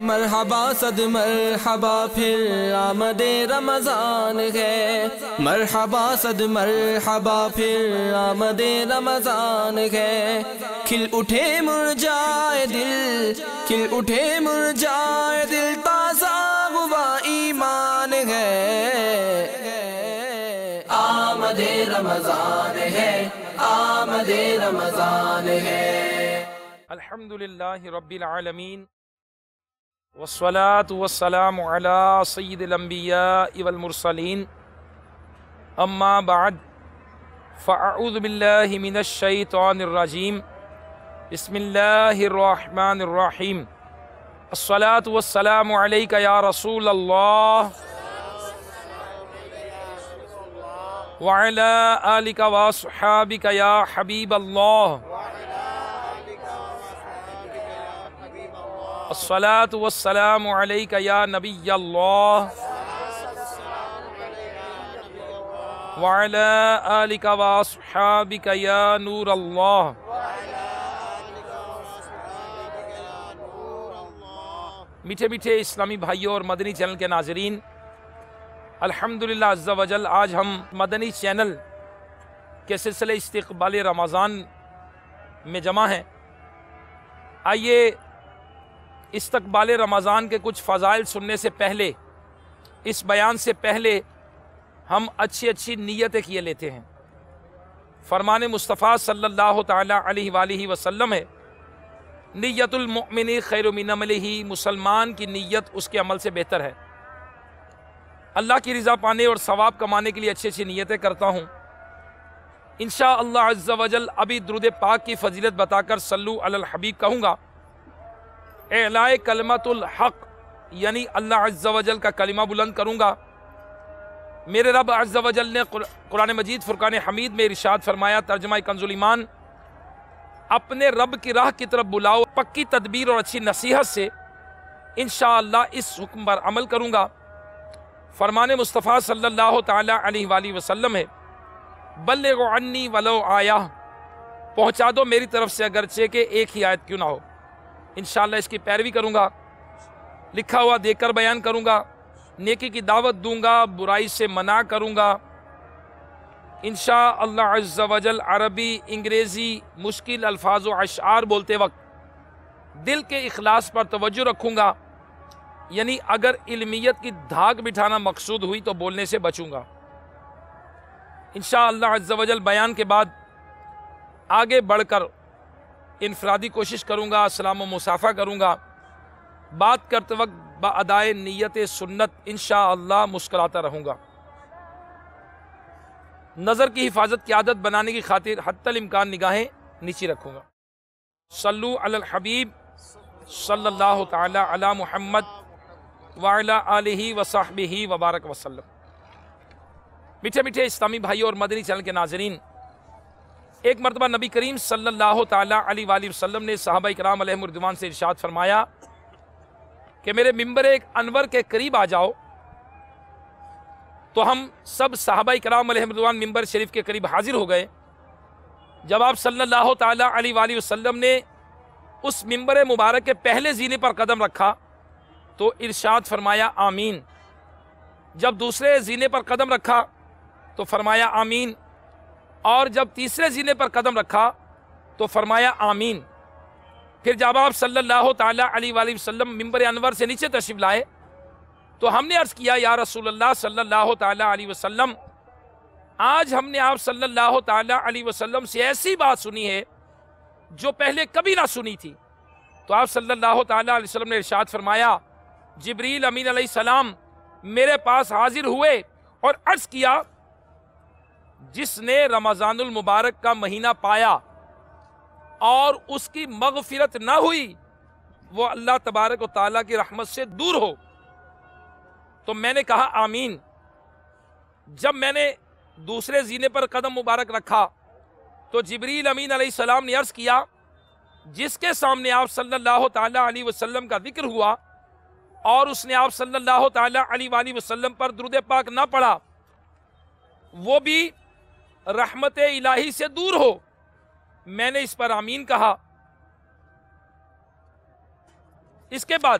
مرحبا صد مرحبا پھر آمد رمضان ہے، مرحبا صد مرحبا پھر آمد رمضان ہے، کھل اٹھے مرجائے دل، کھل اٹھے مرجائے دل، تازہ ہوا ایمان ہے، آمد رمضان ہے، آمد رمضان ہے۔ الحمدللہ رب العالمین والصلاة والسلام على سید الانبیاء والمرسلین، اما بعد فاعوذ باللہ من الشیطان الرجیم، بسم اللہ الرحمن الرحیم، الصلاة والسلام علیک یا رسول اللہ وعلی آلک واصحابک یا حبیب اللہ، الصلاة والسلام علیک یا نبی اللہ وعلی آلک واصحابک یا نور اللہ۔ میٹھے میٹھے اسلامی بھائیوں اور مدنی چینل کے ناظرین، الحمدللہ عز و جل آج ہم مدنی چینل کے سلسلے استقبال رمضان میں جمع ہیں۔ آئیے استقبال رمضان کے کچھ فضائل سننے سے پہلے، اس بیان سے پہلے ہم اچھی نیتیں کیے لیتے ہیں۔ فرمان مصطفیٰ صلی اللہ تعالی علیہ وآلہ وسلم ہے، نیت المؤمن خیر من عملہ، مسلمان کی نیت اس کے عمل سے بہتر ہے۔ اللہ کی رضا پانے اور ثواب کمانے کے لیے اچھی نیتیں کرتا ہوں۔ انشاءاللہ عز و جل ابھی درود پاک کی فضیلت بتا کر صلو علی الحبیب کہوں گا۔ اعلاء کلمت الحق یعنی اللہ عز و جل کا کلمہ بلند کروں گا۔ میرے رب عز و جل نے قرآن مجید فرقان حمید میں ارشاد فرمایا، ترجمہ کنز الایمان، اپنے رب کی راہ کی طرف بلاؤ، پکی تدبیر اور اچھی نصیحت سے انشاءاللہ اس حکم پر عمل کروں گا۔ فرمان مصطفیٰ صلی اللہ تعالی علیہ وآلہ وسلم ہے، بلغوا عنی ولو آیہ، پہنچا دو میری طرف سے اگرچہ کہ ایک ہی آیت کیوں نہ ہو۔ انشاءاللہ اس کی پیروی کروں گا، لکھا ہوا دیکھ کر بیان کروں گا، نیکی کی دعوت دوں گا، برائی سے منع کروں گا۔ انشاءاللہ عز و جل عربی، انگریزی مشکل الفاظ و اشعار بولتے وقت دل کے اخلاص پر توجہ رکھوں گا، یعنی اگر علمیت کی دھاک بٹھانا مقصود ہوئی تو بولنے سے بچوں گا۔ انشاءاللہ عز و جل بیان کے بعد آگے بڑھ کر انفرادی کوشش کروں گا، سلام و مصافحہ کروں گا، بات کرتے وقت بادائے نیت سنت انشاءاللہ مسکراتا رہوں گا۔ نظر کی حفاظت کی عادت بنانے کی خاطر حتی الامکان نگاہیں نیچی رکھوں گا۔ صلو علی الحبیب صلی اللہ تعالی علی محمد وعلی آلہ وصحبہ وبارک وسلم۔ میٹھے میٹھے اسلامی بھائیوں اور مدنی چینل کے ناظرین، ایک مرتبہ نبی کریم صلی اللہ تعالی علیہ وآلہ وسلم نے صحابہ کرام علیہم الرضوان سے ارشاد فرمایا کہ میرے ممبر ایک انور کے قریب آ جاؤ۔ تو ہم سب صحابہ کرام علیہم الرضوان ممبر شریف کے قریب حاضر ہو گئے۔ جب آپ صلی اللہ تعالی علیہ وآلہ وسلم نے اس ممبر مبارک کے پہلے زینے پر قدم رکھا تو ارشاد فرمایا آمین۔ جب دوسرے زینے پر قدم رکھا تو فرمایا آمین، اور جب تیسرے زینے پر قدم رکھا تو فرمایا آمین۔ پھر جب آپ صلی اللہ تعالی علیہ وآلہ وسلم ممبر انور سے نیچے تشریف لائے تو ہم نے عرض کیا، یا رسول اللہ صلی اللہ تعالی علیہ وسلم، آج ہم نے آپ صلی اللہ تعالی علیہ وسلم سے ایسی بات سنی ہے جو پہلے کبھی نہ سنی تھی۔ تو آپ صلی اللہ تعالی علیہ وسلم نے ارشاد فرمایا، جبریل امین علیہ السلام میرے پاس حاضر ہوئے اور عرض کیا، جس نے رمضان المبارک کا مہینہ پایا اور اس کی مغفرت نہ ہوئی وہ اللہ تبارک و تعالیٰ کی رحمت سے دور ہو۔ تو میں نے کہا آمین۔ جب میں نے دوسرے زینے پر قدم مبارک رکھا تو جبریل امین علیہ السلام نے عرض کیا، جس کے سامنے آپ صلی اللہ تعالی علیہ وسلم کا ذکر ہوا اور اس نے آپ صلی اللہ تعالی علیہ وآلہ وسلم پر درود پاک نہ پڑھا، وہ بھی رحمت الہی سے دور ہو۔ میں نے اس پر آمین کہا۔ اس کے بعد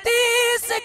30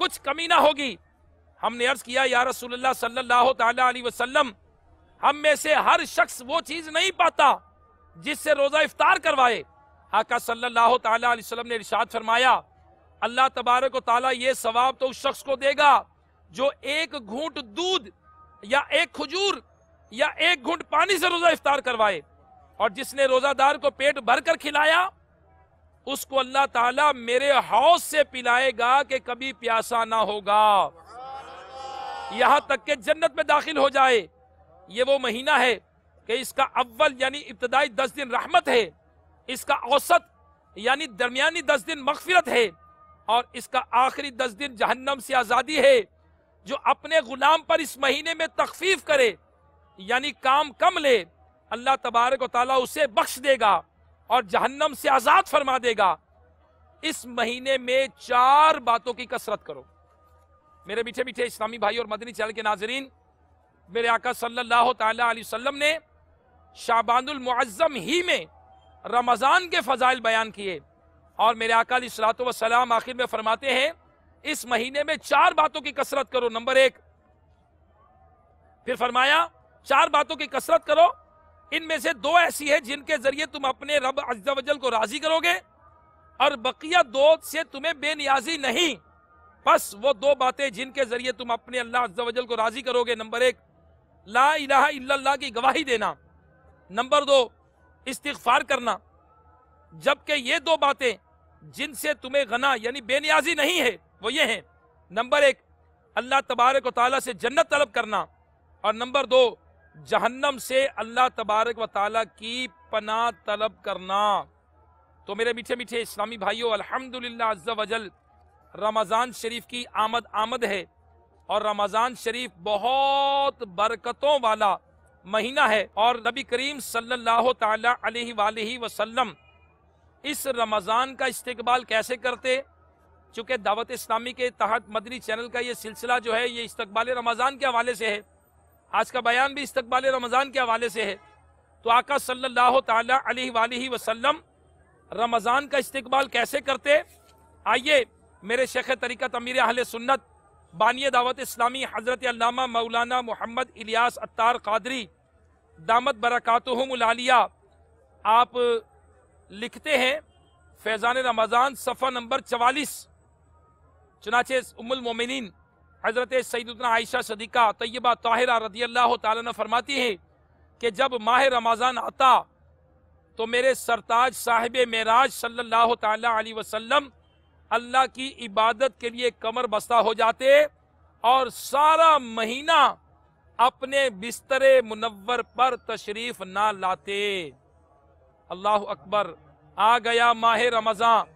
کچھ کمی نہ ہوگی۔ ہم نے عرض کیا یا رسول اللہ صلی اللہ تعالی علیہ وسلم، ہم میں سے ہر شخص وہ چیز نہیں پاتا جس سے روزہ افطار کروائے۔ آقا صلی اللہ تعالی علیہ وسلم نے ارشاد فرمایا، اللہ تبارک و تعالیٰ یہ ثواب تو اس شخص کو دے گا جو ایک گھونٹ دودھ یا ایک کھجور یا ایک گھونٹ پانی سے روزہ افطار کروائے، اور جس نے روزہ دار کو پیٹ بھر کر کھلایا اس کو اللہ تعالیٰ میرے حوض سے پلائے گا کہ کبھی پیاسا نہ ہوگا، یہاں تک کہ جنت میں داخل ہو جائے۔ یہ وہ مہینہ ہے کہ اس کا اول یعنی ابتدائی 10 دن رحمت ہے، اس کا اوسط یعنی درمیانی 10 دن مغفرت ہے، اور اس کا آخری 10 دن جہنم سے آزادی ہے۔ جو اپنے غلام پر اس مہینے میں تخفیف کرے یعنی کام کم لے، اللہ تبارک و تعالیٰ اسے بخش دے گا اور جہنم سے آزاد فرما دے گا۔ اس مہینے میں 4 باتوں کی کثرت کرو۔ میرے میٹھے میٹھے اسلامی بھائی اور مدنی چینل کے ناظرین، میرے آقا صلی اللہ تعالی علیہ وسلم نے شعبان المعظم ہی میں رمضان کے فضائل بیان کیے، اور میرے آقا علیہ الصلوۃ والسلام آخر میں فرماتے ہیں اس مہینے میں 4 باتوں کی کثرت کرو۔ نمبر 1، پھر فرمایا 4 باتوں کی کثرت کرو، ان میں سے 2 ایسی ہیں جن کے ذریعے تم اپنے رب عز و جل کو راضی کرو گے، اور بقیہ 2 سے تمہیں بے نیازی نہیں۔ بس وہ 2 باتیں جن کے ذریعے تم اپنے اللہ عز و جل کو راضی کرو گے، نمبر 1 لا الہ الا اللہ کی گواہی دینا، نمبر 2 استغفار کرنا۔ جبکہ یہ 2 باتیں جن سے تمہیں غنا یعنی بے نیازی نہیں ہے وہ یہ ہیں، نمبر 1 اللہ تبارک و تعالیٰ سے جنت طلب کرنا، اور نمبر 2 جہنم سے اللہ تبارک و تعالیٰ کی پناہ طلب کرنا۔ تو میرے میٹھے میٹھے اسلامی بھائیوں، الحمدللہ عز و جل رمضان شریف کی آمد ہے، اور رمضان شریف بہت برکتوں والا مہینہ ہے، اور نبی کریم صلی اللہ تعالی علیہ وآلہ وسلم اس رمضان کا استقبال کیسے کرتے؟ چونکہ دعوت اسلامی کے تحت مدنی چینل کا یہ سلسلہ جو ہے یہ استقبال رمضان کے حوالے سے ہے، آج کا بیان بھی استقبال رمضان کے حوالے سے ہے۔ تو آقا صلی اللہ تعالی علیہ وآلہ وسلم رمضان کا استقبال کیسے کرتے؟ آئیے میرے شیخ طریقت امیر اہل سنت بانی دعوت اسلامی حضرت علامہ مولانا محمد الیاس عطار قادری دامت برکاتہم العالیہ آپ لکھتے ہیں فیضان رمضان صفحہ نمبر 44، چنانچہ ام المومنین حضرت سیدتنا عائشہ صدیقہ طیبہ طاہرہ رضی اللہ تعالیٰ عنہ فرماتی ہیں کہ جب ماہ رمضان آتا تو میرے سرتاج صاحب معراج صلی اللہ تعالی علیہ وسلم اللہ کی عبادت کے لیے کمر بستہ ہو جاتے، اور سارا مہینہ اپنے بستر منور پر تشریف نہ لاتے۔ اللہ اکبر، آ گیا ماہ رمضان،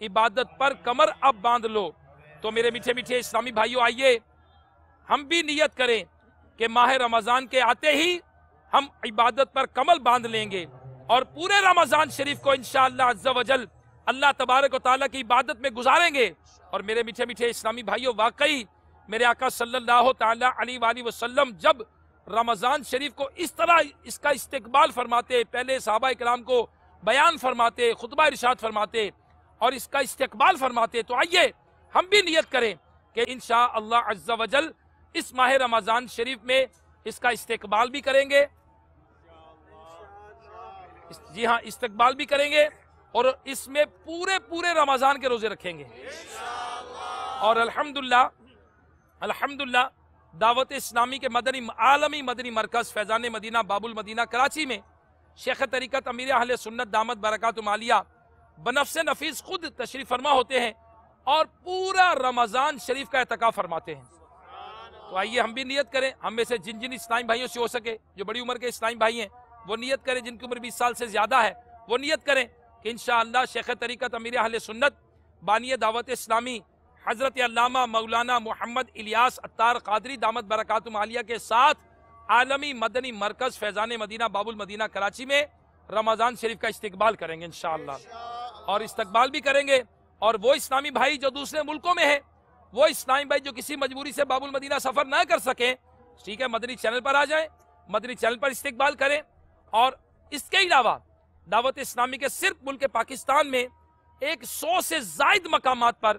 عبادت پر کمر اب باندھ لو۔ تو میرے میٹھے میٹھے اسلامی بھائیوں، آئیے ہم بھی نیت کریں کہ ماہ رمضان کے آتے ہی ہم عبادت پر کمر باندھ لیں گے، اور پورے رمضان شریف کو انشاءاللہ عز و جل اللہ تبارک و تعالیٰ کی عبادت میں گزاریں گے۔ اور میرے میٹھے میٹھے اسلامی بھائیوں، واقعی میرے آقا صلی اللہ تعالی علیہ وآلہ وسلم جب رمضان شریف کو اس طرح اس کا استقبال فرماتے، پہلے صحابہ کرام کو بیان فرماتے، خطبہ ارشاد فرماتے اور اس کا استقبال فرماتے، تو آئیے ہم بھی نیت کریں کہ انشاءاللہ عز و جل اس ماہ رمضان شریف میں اس کا استقبال بھی کریں گے۔ جی ہاں، استقبال بھی کریں گے، اور اس میں پورے رمضان کے روزے رکھیں گے۔ اور الحمدللہ دعوت اسلامی کے عالمی مدنی مرکز فیضان مدینہ باب المدینہ کراچی میں شیخ طریقت امیر اہل سنت دامت برکاتہم العالیہ بنفس نفیس خود تشریف فرما ہوتے ہیں، اور پورا رمضان شریف کا اعتکاف فرماتے ہیں۔ تو آئیے ہم بھی نیت کریں، ہم میں سے جن اسلامی بھائیوں سے ہو سکے، جو بڑی عمر کے اسلامی بھائی ہیں وہ نیت کریں، جن کی عمر 20 سال سے زیادہ ہے وہ نیت کریں کہ انشاءاللہ شیخ طریقت امیر اہل سنت بانی دعوت اسلامی حضرت علامہ مولانا محمد الیاس عطار قادری دامت برکاتہم العالیہ کے ساتھ عالمی مدنی مرکز فیضان مدینہ باب المدینہ کراچی میں رمضان شریف کا استقبال کریں گے انشاءاللہ، اور استقبال بھی کریں گے۔ اور وہ اسلامی بھائی جو دوسرے ملکوں میں ہیں، وہ اسلامی بھائی جو کسی مجبوری سے باب المدینہ سفر نہ کر سکیں، ٹھیک ہے، مدنی چینل پر آ جائیں، مدنی چینل پر استقبال کریں۔ اور اس کے علاوہ دعوت اسلامی کے صرف ملک پاکستان میں 100 سے زائد مقامات پر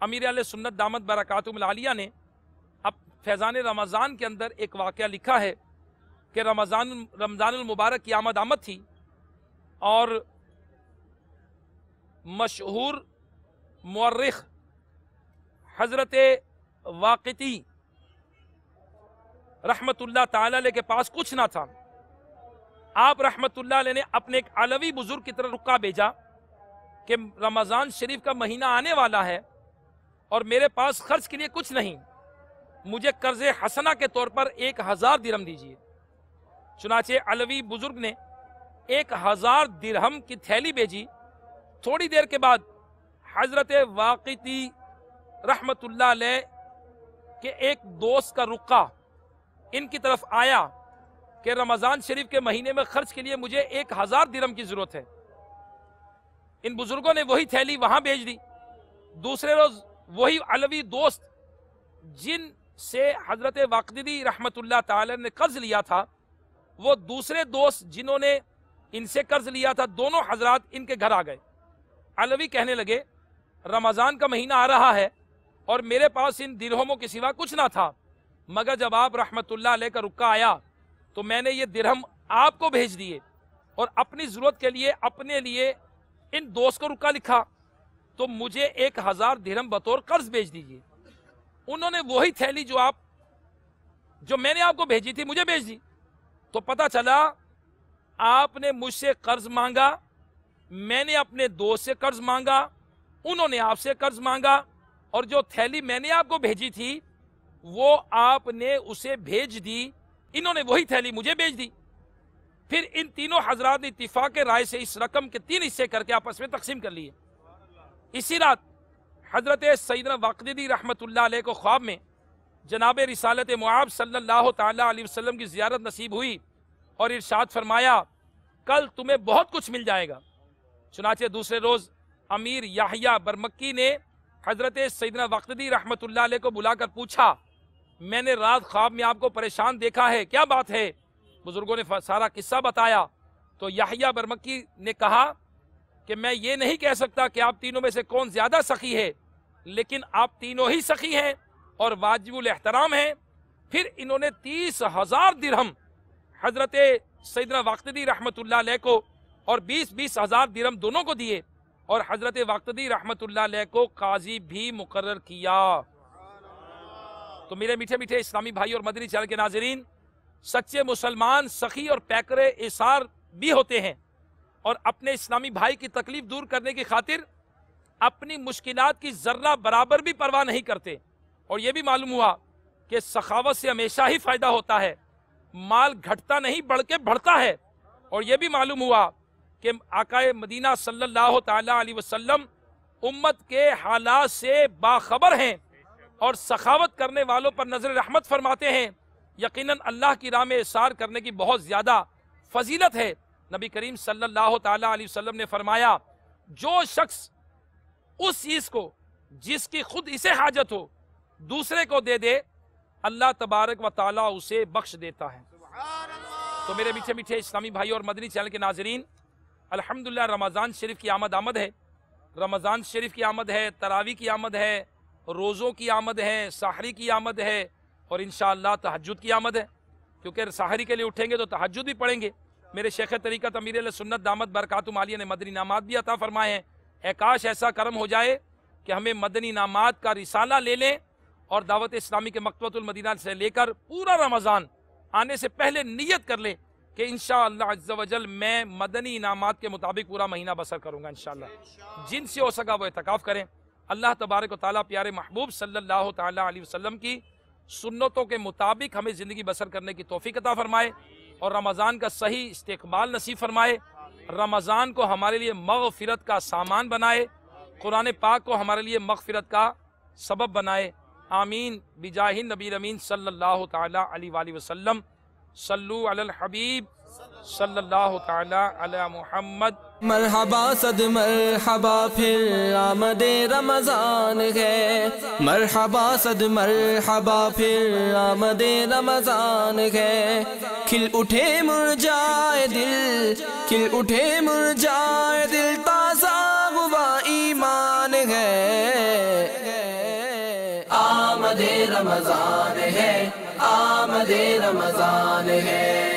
امیر اہل سنت دامت برکاتہم العالیہ نے اب فیضان رمضان کے اندر ایک واقعہ لکھا ہے کہ رمضان المبارک کی آمد تھی، اور مشہور مورخ حضرت واقدی رحمت اللہ تعالی علیہ کے پاس کچھ نہ تھا۔ آپ رحمت اللہ علیہ نے اپنے ایک علوی بزرگ کی طرح رکا بھیجا کہ رمضان شریف کا مہینہ آنے والا ہے اور میرے پاس خرچ کے لیے کچھ نہیں، مجھے قرض حسنہ کے طور پر 1000 درہم دیجیے۔ چنانچہ علوی بزرگ نے 1000 درہم کی تھیلی بھیجی۔ تھوڑی دیر کے بعد حضرت واقدی رحمت اللہ علیہ کے ایک دوست کا رقہ ان کی طرف آیا کہ رمضان شریف کے مہینے میں خرچ کے لیے مجھے 1000 درہم کی ضرورت ہے۔ ان بزرگوں نے وہی تھیلی وہاں بھیج دی۔ دوسرے روز وہی علوی دوست جن سے حضرت واقدی رحمت اللہ تعالی نے قرض لیا تھا، وہ دوسرے دوست جنہوں نے ان سے قرض لیا تھا، دونوں حضرات ان کے گھر آ گئے۔ علوی کہنے لگے رمضان کا مہینہ آ رہا ہے اور میرے پاس ان درہموں کے سوا کچھ نہ تھا، مگر جب آپ رحمت اللہ علیہ کا رکہ آیا تو میں نے یہ درہم آپ کو بھیج دیے اور اپنی ضرورت کے لیے اپنے لیے ان دوست کو رکہ لکھا، تو مجھے 1000 درہم بطور قرض بھیج دیجیے۔ انہوں نے وہی تھیلی جو میں نے آپ کو بھیجی تھی مجھے بھیج دی۔ تو پتہ چلا آپ نے مجھ سے قرض مانگا، میں نے اپنے دوست سے قرض مانگا، انہوں نے آپ سے قرض مانگا، اور جو تھیلی میں نے آپ کو بھیجی تھی وہ آپ نے اسے بھیج دی، انہوں نے وہی تھیلی مجھے بھیج دی۔ پھر ان تینوں حضرات نے اتفاق رائے سے اس رقم کے 3 حصے کر کے آپس میں تقسیم کر لیے۔ اسی رات حضرت سیدنا واقدی رحمت اللہ علیہ کو خواب میں جناب رسالت معاب صلی اللہ تعالی علیہ وسلم کی زیارت نصیب ہوئی اور ارشاد فرمایا کل تمہیں بہت کچھ مل جائے گا۔ چنانچہ دوسرے روز امیر یحییٰ برمکی نے حضرت سیدنا واقدی رحمت اللہ علیہ کو بلا کر پوچھا میں نے رات خواب میں آپ کو پریشان دیکھا ہے، کیا بات ہے؟ بزرگوں نے سارا قصہ بتایا تو یحییٰ برمکی نے کہا کہ میں یہ نہیں کہہ سکتا کہ آپ تینوں میں سے کون زیادہ سخی ہے، لیکن آپ تینوں ہی سخی ہیں اور واجب الاحترام ہیں۔ پھر انہوں نے 30,000 درہم حضرت سیدنا واقدی رحمت اللہ علیہ کو اور 20,000 درہم دونوں کو دیے، اور حضرت واقدی رحمت اللہ علیہ کو قاضی بھی مقرر کیا۔ تو میرے میٹھے میٹھے اسلامی بھائی اور مدنی چینل کے ناظرین، سچے مسلمان سخی اور پیکر ایثار بھی ہوتے ہیں، اور اپنے اسلامی بھائی کی تکلیف دور کرنے کی خاطر اپنی مشکلات کی ذرہ برابر بھی پرواہ نہیں کرتے۔ اور یہ بھی معلوم ہوا کہ سخاوت سے ہمیشہ ہی فائدہ ہوتا ہے، مال گھٹتا نہیں بڑھ کے بڑھتا ہے۔ اور یہ بھی معلوم ہوا کہ آقا مدینہ صلی اللہ تعالی علیہ وسلم امت کے حالات سے باخبر ہیں اور سخاوت کرنے والوں پر نظر رحمت فرماتے ہیں۔ یقیناً اللہ کی راہ میں اثار کرنے کی بہت زیادہ فضیلت ہے۔ نبی کریم صلی اللہ تعالی علیہ وسلم نے فرمایا جو شخص اس چیز کو جس کی خود اسے حاجت ہو دوسرے کو دے دے، اللہ تبارک و تعالیٰ اسے بخش دیتا ہے۔ تو میرے میٹھے میٹھے اسلامی بھائی اور مدنی چینل کے ناظرین، الحمدللہ رمضان شریف کی آمد ہے۔ رمضان شریف کی آمد ہے، تراویح کی آمد ہے، روزوں کی آمد ہے، سحری کی آمد ہے، اور انشاءاللہ تہجد کی آمد ہے، کیونکہ سحری کے لیے اٹھیں گے تو تہجد بھی پڑھیں گے۔ میرے شیخ طریقت امیر اہل سنت دامت برکاتہم عالیہ نے مدنی انعامات بھی عطا فرمائے ہیں۔ اے کاش ایسا کرم ہو جائے کہ ہمیں مدنی انعامات کا رسالہ لے لیں اور دعوت اسلامی کے مکتبۃ المدینہ سے لے کر پورا رمضان آنے سے پہلے نیت کر لیں کہ انشاءاللہ عز و جل میں مدنی انعامات کے مطابق پورا مہینہ بسر کروں گا انشاءاللہ۔ جن سے ہو سکا وہ اعتکاف کریں۔ اللہ تبارک و تعالیٰ پیارے محبوب صلی اللہ تعالیٰ علیہ وسلم کی سنتوں کے مطابق ہمیں زندگی بسر کرنے کی توفیق عطا فرمائے اور رمضان کا صحیح استقبال نصیب فرمائے۔ رمضان کو ہمارے لیے مغفرت کا سامان بنائے، قرآن پاک کو ہمارے لیے مغفرت کا سبب بنائے۔ آمین بجاہ النبی امین صلی اللہ تعالی علیہ وآلہ وسلم۔ صلو علی الحبیب صلی اللہ تعالی علی محمد۔ مرحبا صد مرحبا پھر آمد رمضان ہے، مرحبا صد مرحبا پھر آمد رمضان ہے۔ کھل اٹھے مرجائے دل، کھل اٹھے مرجائے دل، تازہ ہوا ایمان ہے۔ آمد رمضان ہے، آمد رمضان ہے۔